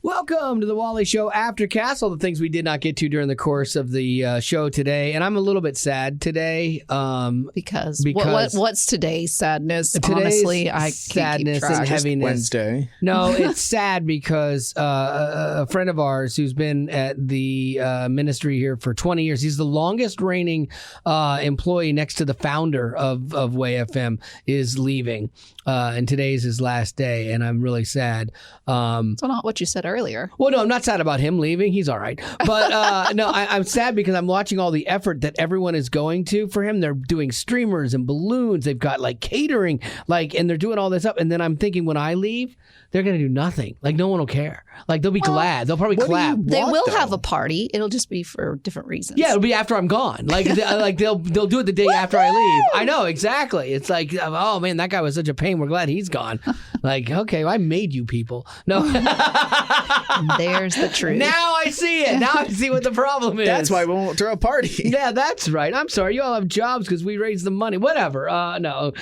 Welcome to the Wally Show Aftercast, all the things we did not get to during the course of the show today. And I'm a little bit sad today. Because what's today's sadness? Honestly, I can't keep track. And heaviness. Wednesday. No, it's sad because a friend of ours who's been at the ministry here for 20 years, he's the longest reigning employee next to the founder of Way FM, is leaving. And today's his last day, and I'm really sad. That's not what you said earlier. Well, no, I'm not sad about him leaving. He's all right. But no, I'm sad because I'm watching all the effort that everyone is going to for him. They're doing streamers and balloons. They've got like catering, and they're doing all this up. And then I'm thinking when I leave, they're going to do nothing. Like no one will care. Like they'll be glad. They'll probably clap. They will have a party. It'll just be for different reasons. Yeah, it'll be after I'm gone. Like they'll do it the day after I leave. I know, exactly. It's like, oh man, that guy was such a pain. We're glad he's gone. Like, okay, well, I made you people. No. There's the truth. Now I see it. Now I see what the problem is. That's why we won't throw a party. Yeah, that's right. I'm sorry. You all have jobs because we raise the money. Whatever. No.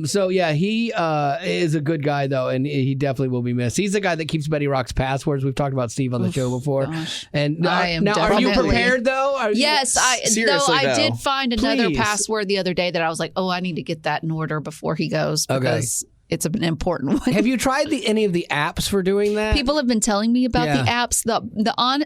So yeah, he is a good guy though, and he definitely will be missed. He's the guy that keeps Betty Rock's passwords. We've talked about Steve on the show before. Gosh. And now, are you prepared though? Yes, I did find another password the other day that I was like, oh, I need to get that in order before he goes because it's an important one. Have you tried any of the apps for doing that? People have been telling me about the apps.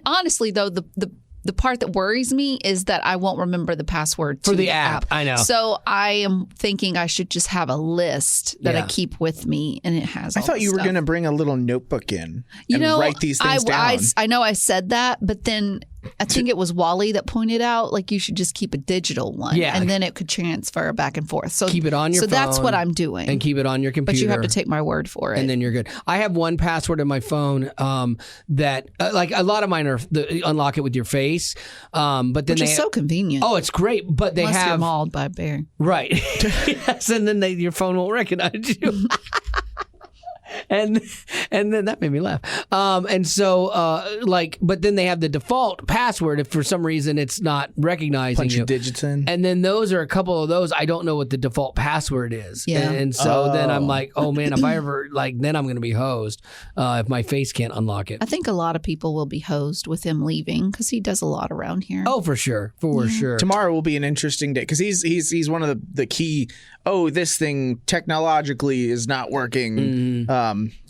Honestly though, the part that worries me is that I won't remember the password to for the app. I know. So I am thinking I should just have a list that I keep with me, and it has. I thought you were going to bring a little notebook in and write these things down. I know I said that, but then I think it was Wally that pointed out like you should just keep a digital one, and then it could transfer back and forth. So keep it on your phone. So that's what I'm doing, and keep it on your computer. But you have to take my word for it, and then you're good. I have one password in my phone that like a lot of mine are unlock it with your face, but then which is so convenient. Oh, it's great, but they Unless have you're mauled by a bear, right? Yes, and then your phone won't recognize you. And then that made me laugh. And so, but then they have the default password if for some reason it's not recognizing Punch you. your digits in. And then those are a couple of those. I don't know what the default password is. Yeah. And so then I'm like, oh man, if I ever then I'm going to be hosed if my face can't unlock it. I think a lot of people will be hosed with him leaving because he does a lot around here. Oh, for sure. Sure. Tomorrow will be an interesting day because he's one of the key. Oh, this thing technologically is not working.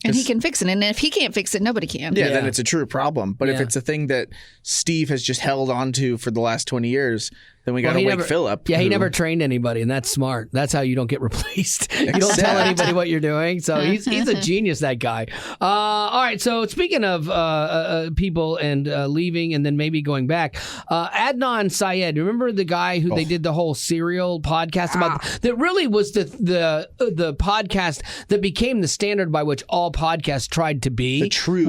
And he can fix it. And if he can't fix it, nobody can. Yeah, then it's a true problem. But if it's a thing that Steve has just held on to for the last 20 years, then we got to wake Phil up. Yeah, he never trained anybody, and that's smart. That's how you don't get replaced. You don't tell anybody what you're doing. So he's a genius, that guy. All right, so speaking of people and leaving and then maybe going back, Adnan Syed, remember the guy who they did the whole serial podcast about? That really was the podcast that became the standard by which all podcasts tried to be. The true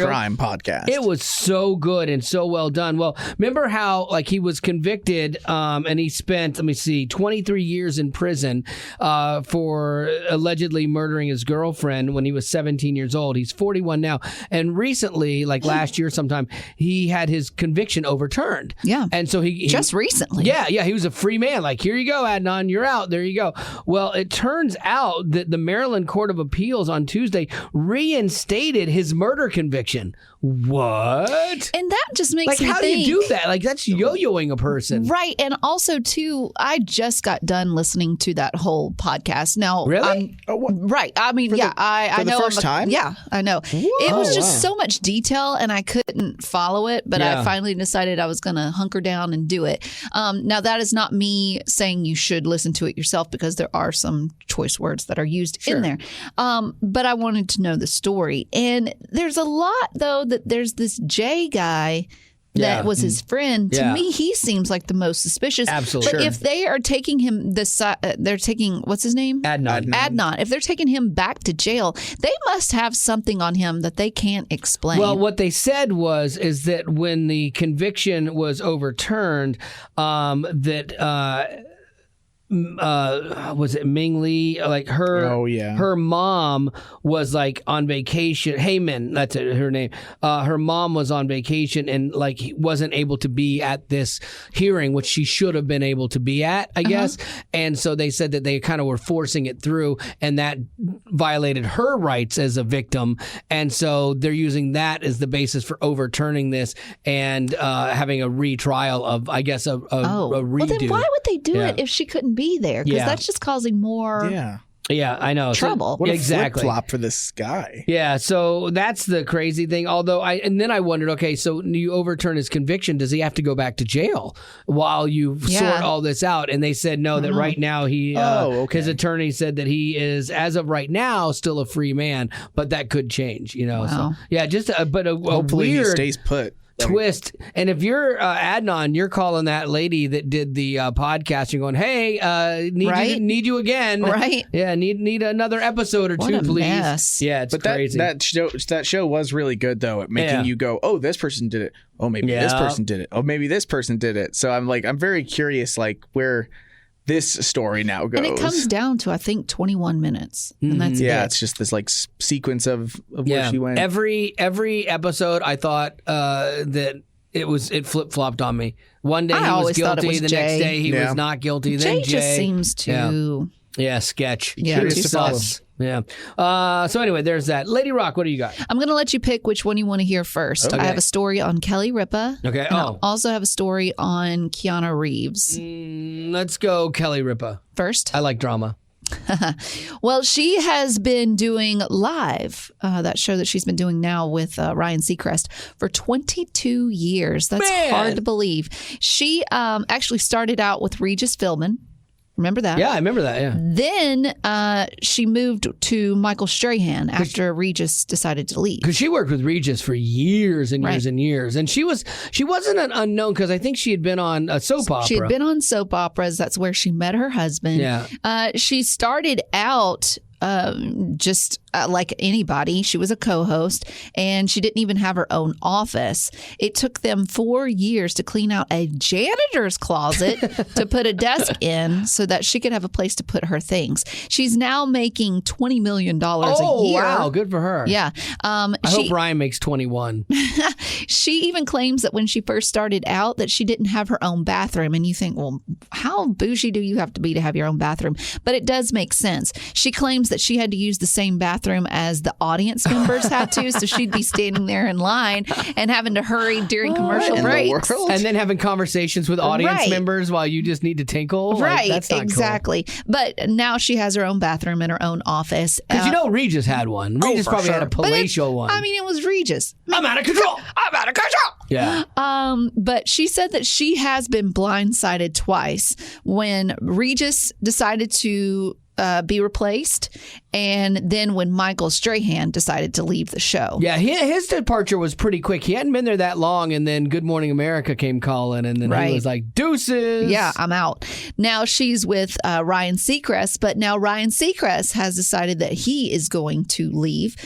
crime podcast. It was so good and so well done. Well, remember how he was convicted and he spent, 23 years in prison for allegedly murdering his girlfriend when he was 17 years old. He's 41 now. And recently, last year sometime, he had his conviction overturned. Yeah. And so he just recently. Yeah, he was a free man. Here you go, Adnan, you're out. There you go. Well, it turns out that the Maryland Court of Appeals on Tuesday reinstated his murder conviction. What? And that just makes me how think, do you do that? That's yo-yoing a person. Right. And also, too, I just got done listening to that whole podcast. Now, really? Right. I mean, I know. For the first time? Yeah, I know. Whoa. It was just so much detail and I couldn't follow it, but I finally decided I was going to hunker down and do it. Now, that is not me saying you should listen to it yourself because there are some choice words that are used in there. But I wanted to know the story. And there's a lot, though, that there's this Jay guy that was his friend. To me, he seems like the most suspicious. Absolutely. But if they are taking him they're taking, what's his name? Adnan. If they're taking him back to jail, they must have something on him that they can't explain. Well, what they said is that when the conviction was overturned, that was it Ming Lee? Like her mom was like on vacation. Heyman, that's her name. Her mom was on vacation and like wasn't able to be at this hearing, which she should have been able to be at, I guess. And so they said that they kind of were forcing it through, and that violated her rights as a victim. And so they're using that as the basis for overturning this and having a retrial of, I guess, a redo. Well, then why would they do it if she couldn't be there? Because that's just causing more. Yeah, I know. Trouble. What a flip-flop for this guy. Yeah, so that's the crazy thing. Although then I wondered, okay, so you overturn his conviction, does he have to go back to jail while you sort all this out? And they said no, that right now his attorney said that he is, as of right now, still a free man, but that could change, you know. Wow. So yeah, just hopefully weird he stays put. Twist. And if you're Adnan, you're calling that lady that did the podcast. You're going, hey, need you again. Right. Yeah, need another episode or two, please. Mess. Yeah, it's crazy. That show was really good though at making you go, oh, this person did it. Oh, maybe this person did it. Oh, maybe this person did it. So I'm very curious, like where this story now goes. And it comes down to, I think, 21 minutes. And that's it. It's just this like sequence of where she went. Every episode, I thought that it flip-flopped on me. One day he was guilty, the next day he was not guilty. Then Jay just seems to... Yeah, sketch. Yeah, too sus. Yeah. So anyway, there's that. Lady Rock, what do you got? I'm going to let you pick which one you want to hear first. Okay. I have a story on Kelly Ripa. Okay. I also have a story on Keanu Reeves. Let's go Kelly Ripa. First? I like drama. Well, she has been doing live, that show that she's been doing now with Ryan Seacrest for 22 years. That's hard to believe. She actually started out with Regis Philbin. Remember that? Yeah, I remember that, yeah. Then she moved to Michael Strahan after Regis decided to leave. Because she worked with Regis for years and years and years. And she wasn't an unknown because I think she had been on a soap opera. She had been on soap operas. That's where she met her husband. Yeah. She started out just like anybody. She was a co-host, and she didn't even have her own office. It took them 4 years to clean out a janitor's closet to put a desk in so that she could have a place to put her things. She's now making $20 million a year. Oh, wow. Good for her. Yeah. I hope Ryan makes 21. She even claims that when she first started out that she didn't have her own bathroom. And you think, well, how bougie do you have to be to have your own bathroom? But it does make sense. She claims that she had to use the same bathroom as the audience members had to. So she'd be standing there in line and having to hurry during commercial breaks. And then having conversations with audience members while you just need to tinkle. Right. That's not exactly. Cool. But now she has her own bathroom and her own office. Because Regis had one. Regis probably had a palatial one. I mean, it was Regis. I'm out of control. Yeah. But she said that she has been blindsided twice when Regis decided to be replaced, and then when Michael Strahan decided to leave the show. Yeah, his departure was pretty quick. He hadn't been there that long, and then Good Morning America came calling, and then he was like, deuces. Yeah, I'm out. Now she's with Ryan Seacrest, but now Ryan Seacrest has decided that he is going to leave.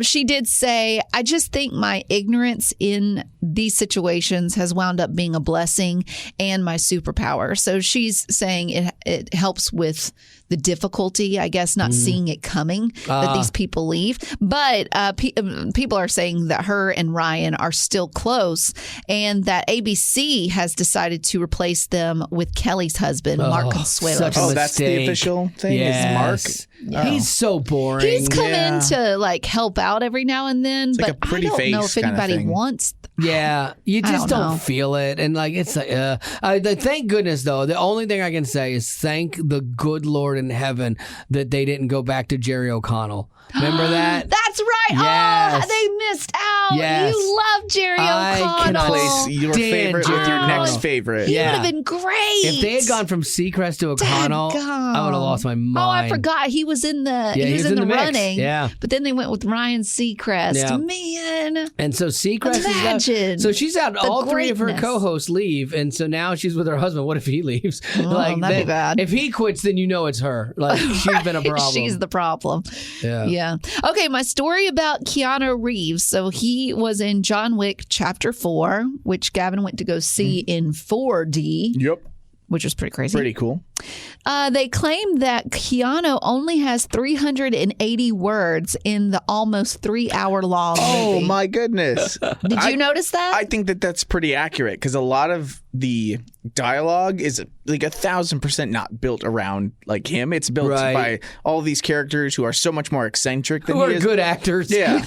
She did say, I just think my ignorance in these situations has wound up being a blessing and my superpower. So she's saying it helps with the difficulty, I guess, not seeing it coming that these people leave. But people are saying that her and Ryan are still close, and that ABC has decided to replace them with Kelly's husband, Mark Consuelos. Oh, that's the official thing? Yes. Is Mark? He's so boring. He's come in to like help out every now and then, like but a pretty I don't know face if anybody kind of thing. wants. Yeah, you just don't know. feel it, and like it's like, thank goodness though. The only thing I can say is thank the good Lord in heaven that they didn't go back to Jerry O'Connell. Remember that? That's right. Yes. Oh, they missed out. Yes. You love Jerry I O'Connell. cannot Place your stand favorite Jerry with your O'Connell. next favorite. He Yeah. would have been great. If they had gone from Seacrest to O'Connell, I would have lost my mind. Oh, I forgot. He was in the Yeah, he was in the mix. running. Yeah. But then they went with Ryan Seacrest. Yeah. Man. And so Seacrest is Imagine left. So she's had the all three of her greatness. co-hosts leave, and so now she's with her husband. What if he leaves? Oh, that'd be bad. If he quits, then you know it's her. Like she's been a problem. She's the problem. Yeah. Okay, my story about Keanu Reeves. So he was in John Wick Chapter 4, which Gavin went to go see in 4D. Yep. Which was pretty crazy. Pretty cool. They claim that Keanu only has 380 words in the almost 3-hour-long movie. Oh, my goodness. Did you notice that? I think that that's pretty accurate because a lot of the dialogue is like 1,000% not built around like him. It's built by all these characters who are so much more eccentric than who he are is. good actors. Yeah.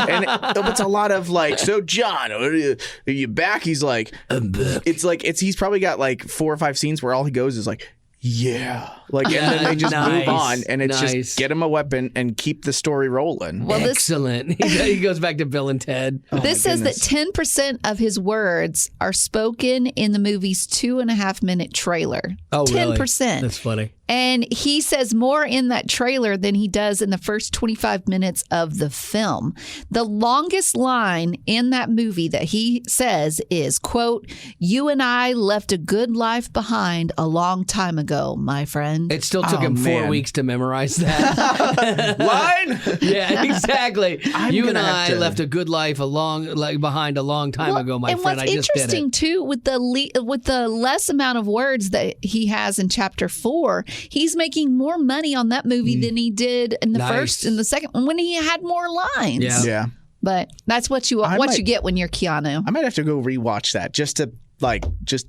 And it's a lot of like, so John, are you back? He's like, I'm back. He's probably got like 4 or 5 scenes where all he goes is like, yeah. Like, and then they just move on, and it's just get him a weapon and keep the story rolling. Well, excellent. He goes back to Bill and Ted. This says that 10% of his words are spoken in the movie's 2.5-minute trailer. Oh, 10%. Really? That's funny. And he says more in that trailer than he does in the first 25 minutes of the film. The longest line in that movie that he says is, quote, "You and I left a good life behind a long time ago, my friend." It still took him 4 weeks to memorize that line. Yeah, exactly. You and I left a good life behind a long time ago, my friend. I just did it. And what's interesting too, with the less amount of words that he has in Chapter 4, he's making more money on that movie than he did in the first and the second when he had more lines. Yeah. But that's what you get when you're Keanu. I might have to go rewatch that just to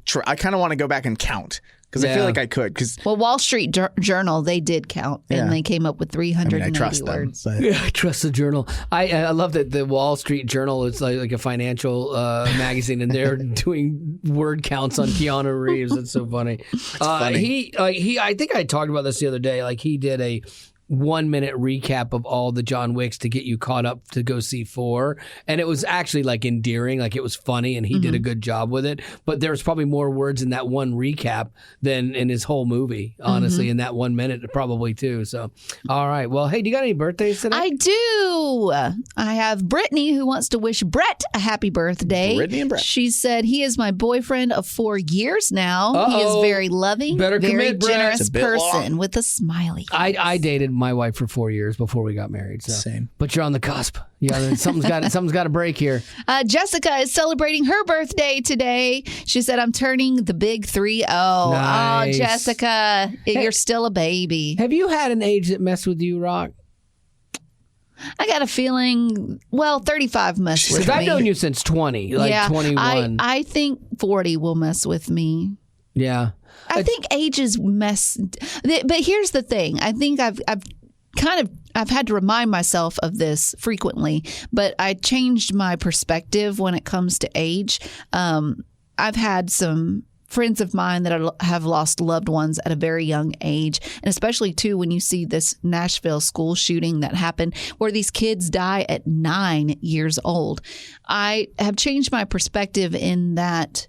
try. I kind of want to go back and count. Because I feel like I could. Well, Wall Street Journal, they did count, and they came up with 380 words. Yeah, I trust the Journal. I love that the Wall Street Journal is like a financial magazine, and they're doing word counts on Keanu Reeves. It's so funny. Funny. I think I talked about this the other day. Like, he did a 1-minute recap of all the John Wicks to get you caught up to go see 4. And it was actually like endearing, like it was funny, and he did a good job with it. But there's probably more words in that one recap than in his whole movie, honestly, in that 1 minute, probably too. So, all right. Well, hey, do you got any birthdays today? I do. I have Brittany who wants to wish Brett a happy birthday. Brittany and Brett. She said, he is my boyfriend of 4 years now. Uh-oh. He is very loving, very commit, Brett. generous It's a bit person long. with a smiley face. I dated my wife for 4 years before we got married. So. Same. But you're on the cusp. Yeah, something's got to break here. Jessica is celebrating her birthday today. She said, I'm turning the big 30. Nice. Oh, Jessica, you're still a baby. Have you had an age that messed with you, Rock? I got a feeling, 35 messed with me. Because I've known you since 20, 21. I think 40 will mess with me. Yeah. I think ages mess. But here's the thing. I think I've had to remind myself of this frequently, but I changed my perspective when it comes to age. I've had some friends of mine that have lost loved ones at a very young age. And especially, too, when you see this Nashville school shooting that happened where these kids die at 9 years old. I have changed my perspective in that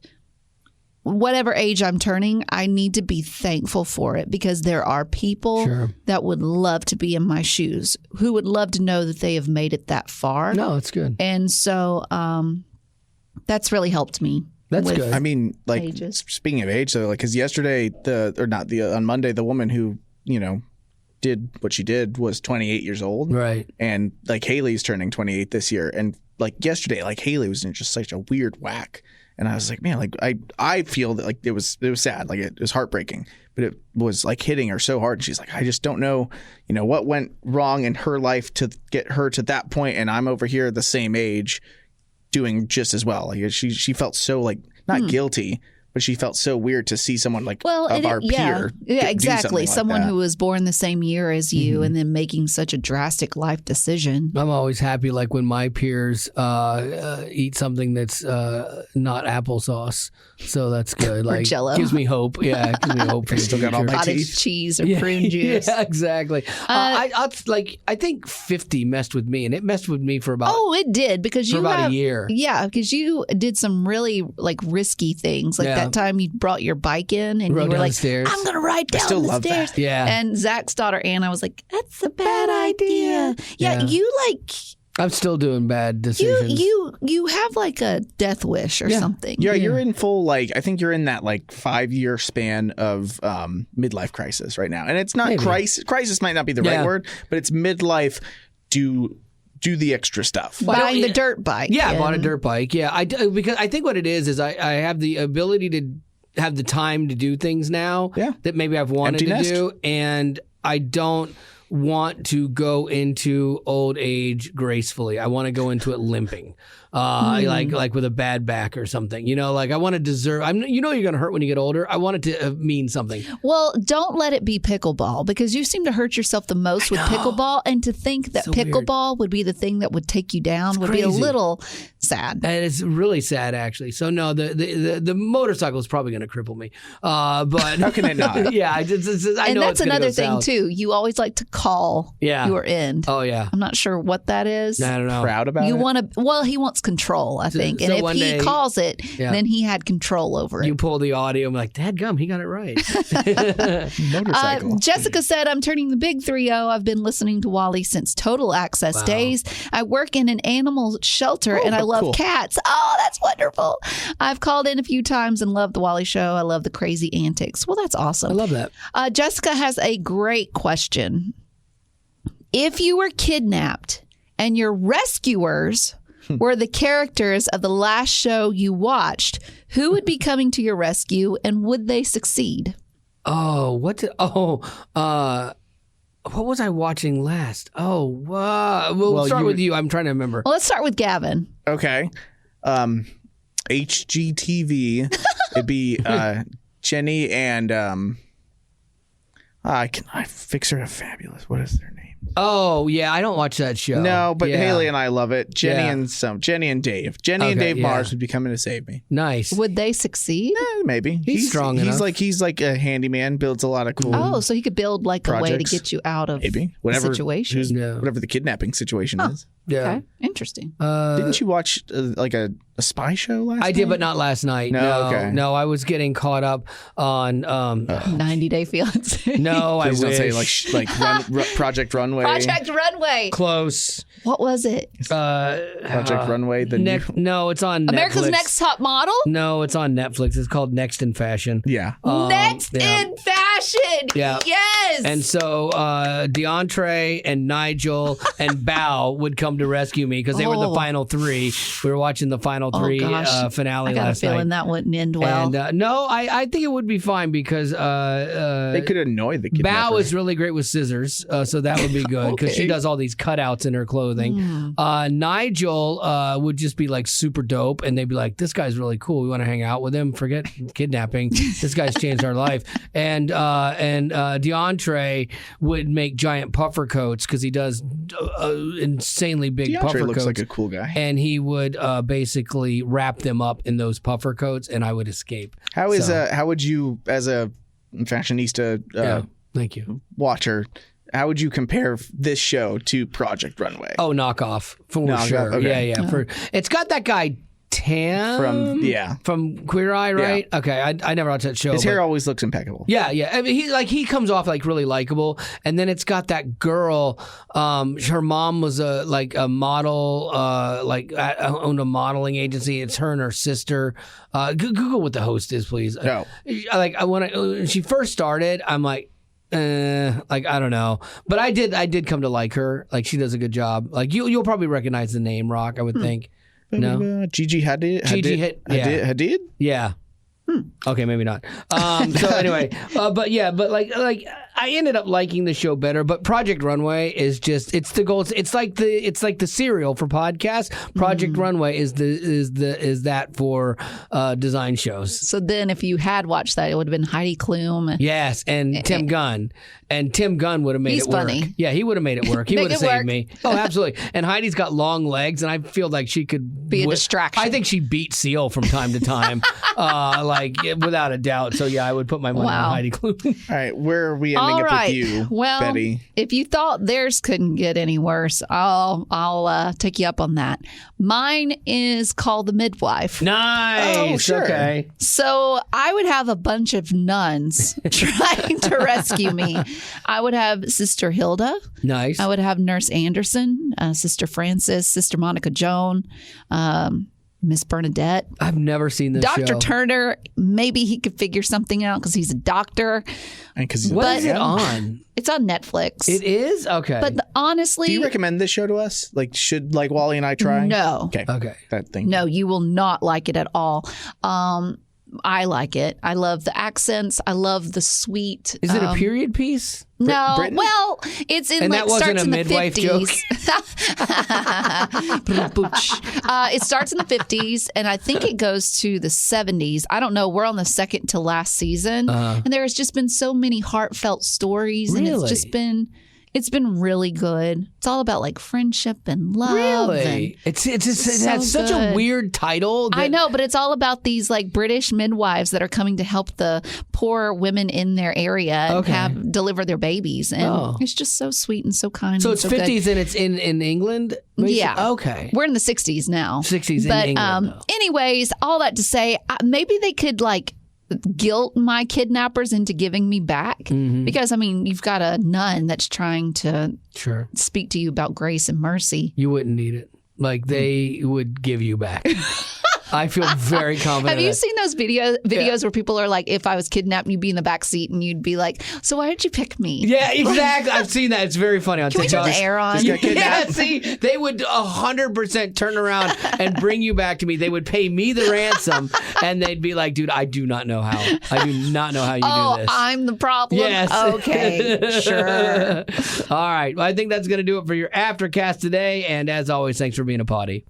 whatever age I'm turning, I need to be thankful for it because there are people that would love to be in my shoes, who would love to know that they have made it that far. No, it's good. And so that's really helped me. That's good. I mean, like, ages. Speaking of age, though, like, because yesterday, on Monday, the woman who, did what she did was 28 years old. Right. And, like, Haley's turning 28 this year. And, like, yesterday, like, Haley was in just such a weird whack. And I was like, man, like, I feel that, like, it was sad. Like, it was heartbreaking. But it was, like, hitting her so hard. And she's like, I just don't know, what went wrong in her life to get her to that point. And I'm over here the same age doing just as well. Like, she felt so, like, not guilty, but she felt so weird to see someone like of our peer. Yeah, exactly. Like someone that. who was born the same year as you and then making such a drastic life decision. I'm always happy, like, when my peers eat something that's not applesauce. So that's good. Like, Jell-O. gives me hope. Yeah, it gives me hope. For the Still got all future. my Cottage teeth. cheese or prune juice. Yeah, exactly. I think 50 messed with me, and it messed with me for about it did because a year. Yeah, because you did some really risky things. Like that time you brought your bike in and you were like, downstairs. I'm going to ride down still the love stairs. that. Yeah. And Zach's daughter Anna was like, that's a bad idea. Yeah, you I'm still doing bad decisions. you have like a death wish or something. Yeah, you're in full, like, I think you're in that, like, 5-year span of midlife crisis right now. And it's not crisis. Crisis might not be the right word, but it's midlife. Do the extra stuff. Buying the dirt bike. Yeah, I bought a dirt bike. Yeah, I do, because I think what it is I have the ability to have the time to do things now that maybe I've wanted to do, and I don't want to go into old age gracefully. I want to go into it limping. Like with a bad back or something, like I want to deserve. you're going to hurt when you get older. I want it to mean something. Well, don't let it be pickleball, because you seem to hurt yourself the most with pickleball, and to think that pickleball would be the thing that would take you down would be a little sad. And it's really sad, actually. So no, the motorcycle is probably going to cripple me. But how can it not? Yeah, I and know that's it's another go thing south. too. You always like to call your end. Oh yeah, I'm not sure what that is. I don't know. Proud about you it. want to? Well, he wants control, I think. So and if one he day, calls it, then he had control over it. You pull the audio and be like, "Dadgum, he got it right." Motorcycle. Jessica said, "I'm turning the big 3-0. I've been listening to Wally since Total Access days. I work in an animal shelter and I love cats. Oh, that's wonderful. I've called in a few times and loved the Wally show. I love the crazy antics." Well, that's awesome. I love that. Jessica has a great question. If you were kidnapped and your rescuers were the characters of the last show you watched, who would be coming to your rescue, and would they succeed? Oh, what was I watching last? Oh, we'll start with you. I'm trying to remember. Well, let's start with Gavin. Okay. HGTV. It'd be Jenny and I fix her a fabulous. What is their name? Oh yeah, I don't watch that show. No, but Haley and I love it. Jenny and Dave. Jenny and Dave Mars would be coming to save me. Nice. Would they succeed? Maybe. He's strong enough. He's like a handyman. Builds a lot of cool. Oh, so he could build like projects. a way to get you out of maybe the situation. Whatever the kidnapping situation is. Yeah. Okay. Interesting. Didn't you watch like a spy show last night? I did, but not last night. No, I was getting caught up on 90 Day Fiancé. No, Please I don't wish. say Project Runway. Project Runway. Close. What was it? Project Runway. No, it's on America's Netflix. Next Top Model? No, it's on Netflix. It's called Next in Fashion. Yeah. Next in Fashion. Yeah. Yes. And so DeAndre and Nigel and Bao would come to rescue me because they were the final three. We were watching the final three finale I got last a feeling night. that wouldn't end well. And no, I think it would be fine because they could annoy the kidnapper. Bao is really great with scissors, so that would be good because she does all these cutouts in her clothing. Nigel would just be like super dope, and they'd be like, "This guy's really cool. We want to hang out with him. Forget kidnapping. This guy's changed our life." And DeAndre would make giant puffer coats because he does insanely big puffer coats. Looks like a cool guy, and he would basically wrap them up in those puffer coats, and I would escape. How would you, as a fashionista, thank you, watcher, how would you compare this show to Project Runway? Oh, knockoff for sure. Okay. Yeah. It's got that guy Tam from Queer Eye, right? Yeah. Okay, I never watched that show. His hair always looks impeccable. Yeah. I mean, he comes off like really likable, and then it's got that girl. Her mom was a model, owned a modeling agency. It's her and her sister. Google what the host is, please. No. When she first started, I'm like. I don't know, but I did come to like her. Like she does a good job. Like you'll probably recognize the name, Rock. I would think. No, Gigi Hadid. Hadid. Yeah. Okay, maybe not. So anyway, but I ended up liking the show better. But Project Runway is it's the goal. It's like the cereal for podcasts. Project Runway is that for design shows. So then, if you had watched that, it would have been Heidi Klum. Yes, and Tim Gunn. And Tim Gunn would have made it work. Funny. Yeah, he would have made it work. He would have saved me. Oh, absolutely. And Heidi's got long legs, and I feel like she could be a distraction. I think she beat Seal from time to time, without a doubt. So yeah, I would put my money on Heidi Klum. All right, where are we ending up with you, Betty? If you thought theirs couldn't get any worse, I'll take you up on that. Mine is called The Midwife. Nice. Oh, sure. Okay. So I would have a bunch of nuns trying to rescue me. I would have Sister Hilda. Nice. I would have Nurse Anderson, Sister Francis, Sister Monica Joan, Miss Bernadette. I've never seen this Dr. show. Turner, maybe he could figure something out because he's a doctor. What is it on? It's on Netflix. It is? Okay. But honestly... Do you recommend this show to us? Should Wally and I try? No. Okay. Okay. That thing. No, you will not like it at all. I like it. I love the accents. I love the sweet. Is it a period piece? No, Britain? well, it's in And like that wasn't starts a in the midwife 50s. It starts in the 50s, and I think it goes to the 70s. I don't know. We're on the second to last season, and there has just been so many heartfelt stories, and it's been really good. It's all about like friendship and love. Really? And It has such a weird title. I know, but it's all about these like British midwives that are coming to help the poor women in their area and deliver their babies. And it's just so sweet and so kind. So and it's so 50s good. and it's in England? Basically? Yeah. Okay. We're in the 60s now. 60s but, in England. anyways, all that to say, maybe they could like guilt my kidnappers into giving me back, because I mean, you've got a nun that's trying to speak to you about grace and mercy. You wouldn't need it. Like they would give you back. I feel very confident. Have you seen those videos where people are like, if I was kidnapped, you'd be in the back seat and you'd be like, so why did you pick me? Yeah, exactly. I've seen that. It's very funny on Can TikTok. we turn the air on? Yeah, see, they would 100% turn around and bring you back to me. They would pay me the ransom, and they'd be like, dude, I do not know how. I do not know how you do this. I'm the problem? Yes. Okay, sure. All right. Well, I think that's going to do it for your Aftercast today. And as always, thanks for being a potty.